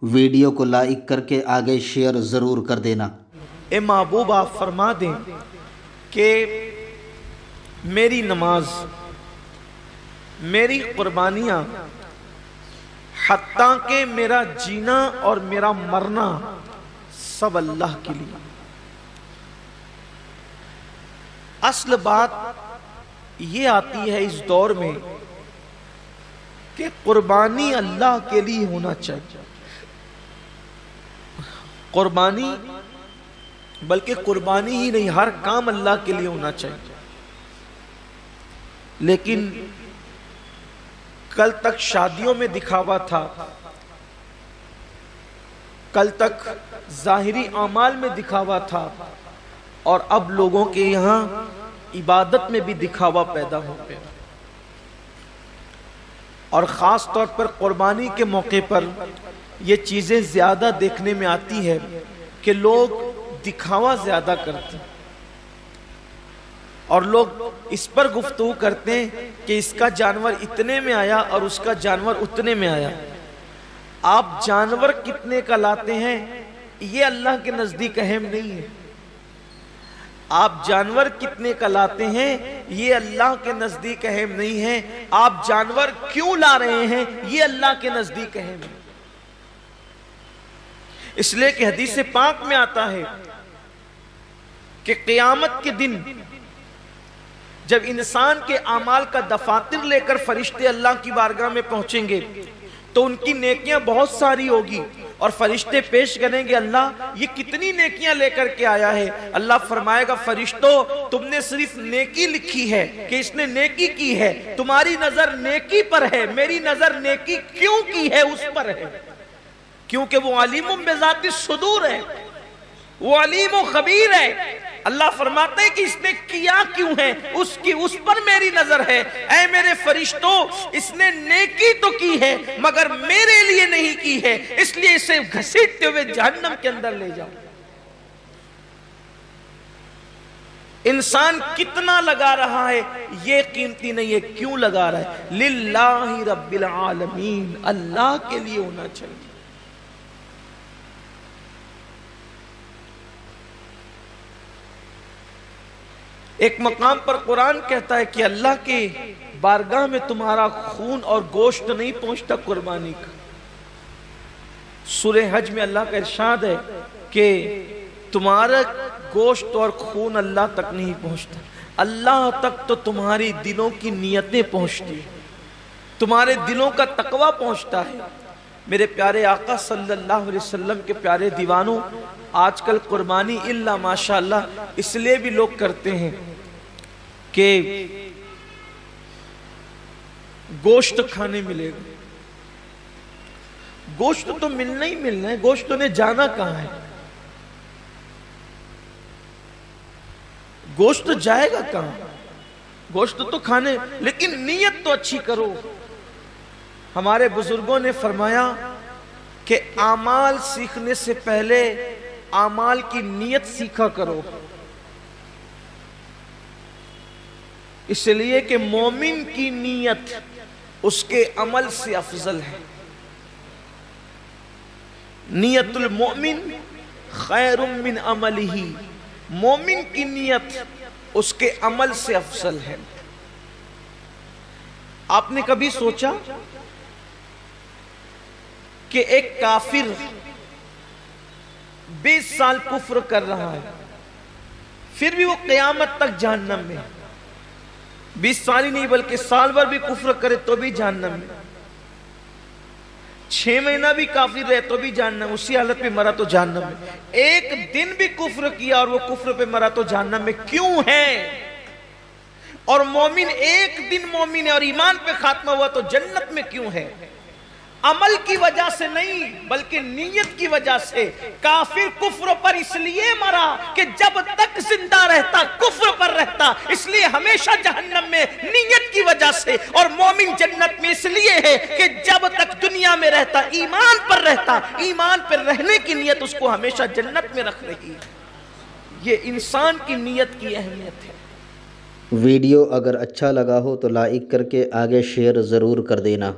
Video کو like کر کے آگے شیئر ضرور کر دینا۔ اے محبوب آپ فرما دیں کہ میری نماز، میری قربانیاں، حتیٰ کہ میرا جینا اور میرا مرنا سب اللہ کے لیے۔ اصل بات یہ آتی ہے اس دور میں کہ قربانی اللہ کے لیے ہونا چاہیے۔ قربانی بلکہ قربانی ہی نہیں، ہر کام اللہ کے لیے ہونا چاہیے۔ لیکن کل تک شادیوں میں دکھاوا تھا، کل تک ظاہری اعمال میں دکھاوا تھا، اور اب لوگوں کے یہاں عبادت میں بھی دکھاوا پیدا ہو گیا۔ اور خاص طور پر قربانی کے موقع پر یہ چیزیں زیادہ دیکھنے میں آتی ہے کہ لوگ دکھاوا زیادہ کرتے ہیں، اور لوگ اس پر گفتگو کرتے ہیں کہ اس کا جانور اتنے میں آیا اور اس کا جانور اتنے میں آیا۔ آپ جانور کتنے کا لاتے ہیں یہ اللہ کے نزدیک اہم نہیں ہے، آپ جانور کتنے کا لاتے ہیں یہ اللہ کے نزدیک اہم نہیں ہے، آپ جانور کیوں لا رہے ہیں یہ اللہ کے نزدیک اہم ہے۔ اس لیے کہ حدیث پاک میں آتا ہے کہ قیامت کے دن جب انسان کے اعمال کا دفاتر لے کر فرشتے اللہ کی بارگاہ میں پہنچیں گے تو ان کی نیکیاں بہت ساری ہوگی، اور فرشتے پیش کریں گے اللہ یہ کتنی نیکیاں لے کر کے آیا ہے؟ اللہ فرمائے گا فرشتوں تم نے صرف نیکی لکھی ہے کہ اس نے نیکی کی ہے، تمہاری نظر نیکی پر ہے، میری نظر نیکی کیوں کی ہے اس پر ہے، کیونکہ وہ علیم بذات الصدور ہے، وہ علیم و خبیر ہے۔ اللہ فرماتا ہے کہ اس نے کیا کیوں ہے، اس پر میری نظر ہے۔ اے میرے فرشتوں اس نے نیکی تو کی ہے مگر میرے لیے نہیں کی ہے، اس لیے اسے گھسیٹتے ہوئے جہنم کے اندر لے جاؤ۔ انسان کتنا لگا رہا ہے یہ قیمتی نہیں ہے، کیوں لگا رہا ہے؟ للہ رب العالمین، اللہ کے لیے ہونا چاہیے۔ ایک مقام پر قرآن کہتا ہے کہ اللہ کے بارگاہ میں تمہارا خون اور گوشت نہیں پہنچتا قربانی کا۔ سورہ حج میں اللہ کا ارشاد ہے کہ تمہارا گوشت اور خون اللہ تک نہیں پہنچتا، اللہ تک تو تمہاری دلوں کی نیتیں پہنچتی ہیں، تمہارے دلوں کا تقوی پہنچتا ہے۔ میرے پیارے آقا صلی اللہ علیہ وسلم کے پیارے دیوانوں، آج کل قربانی اللہ ماشاءاللہ اس لیے بھی لوگ کرتے ہیں کہ گوشت کھانے ملے گا۔ گوشت تو ملنا ہی ملنا ہے، گوشت نے جانا کہاں ہے؟ گوشت جائے گا کہاں؟ گوشت تو کھانے، لیکن نیت تو اچھی کرو۔ ہمارے بزرگوں نے فرمایا کہ اعمال سیکھنے سے پہلے اعمال کی نیت سیکھا کرو، اس لیے کہ مومن کی نیت اس کے عمل سے افضل ہے۔ نیت المؤمن خیر من عملہ، مومن کی نیت اس کے عمل سے افضل ہے۔ آپ نے کبھی سوچا کہ ایک کافر 20 سال کفر کر رہا ہے پھر بھی وہ قیامت تک جہنم میں، 20 سال ہی نہیں بلکہ سال بھر بھی کفر کرے تو بھی جہنم میں، 6 مہینہ بھی کافر رہے تو بھی جہنم، اسی حالت پہ مرا تو جہنم میں، ایک دن بھی کفر کیا اور وہ کفر پہ مرا تو جہنم میں کیوں ہے؟ اور مومن ایک دن مومن ہے اور ایمان پہ خاتمہ ہوا تو جنت میں کیوں ہے؟ عمل کی وجہ سے نہیں بلکہ نیت کی وجہ سے۔ کافر کفر پر اس لیے مرا کہ جب تک زندہ رہتا کفر پر رہتا، اس لیے ہمیشہ جہنم میں نیت کی وجہ سے، اور مومن جنت میں اس لیے ہے کہ جب تک دنیا میں رہتا ایمان پر رہتا، ایمان پر رہنے کی نیت اس کو ہمیشہ جنت میں رکھ رہی ہے۔ یہ انسان کی نیت کی اہمیت ہے۔ ویڈیو اگر اچھا لگا ہو تو لائک کر کے آگے شیئر ضرور کر دینا۔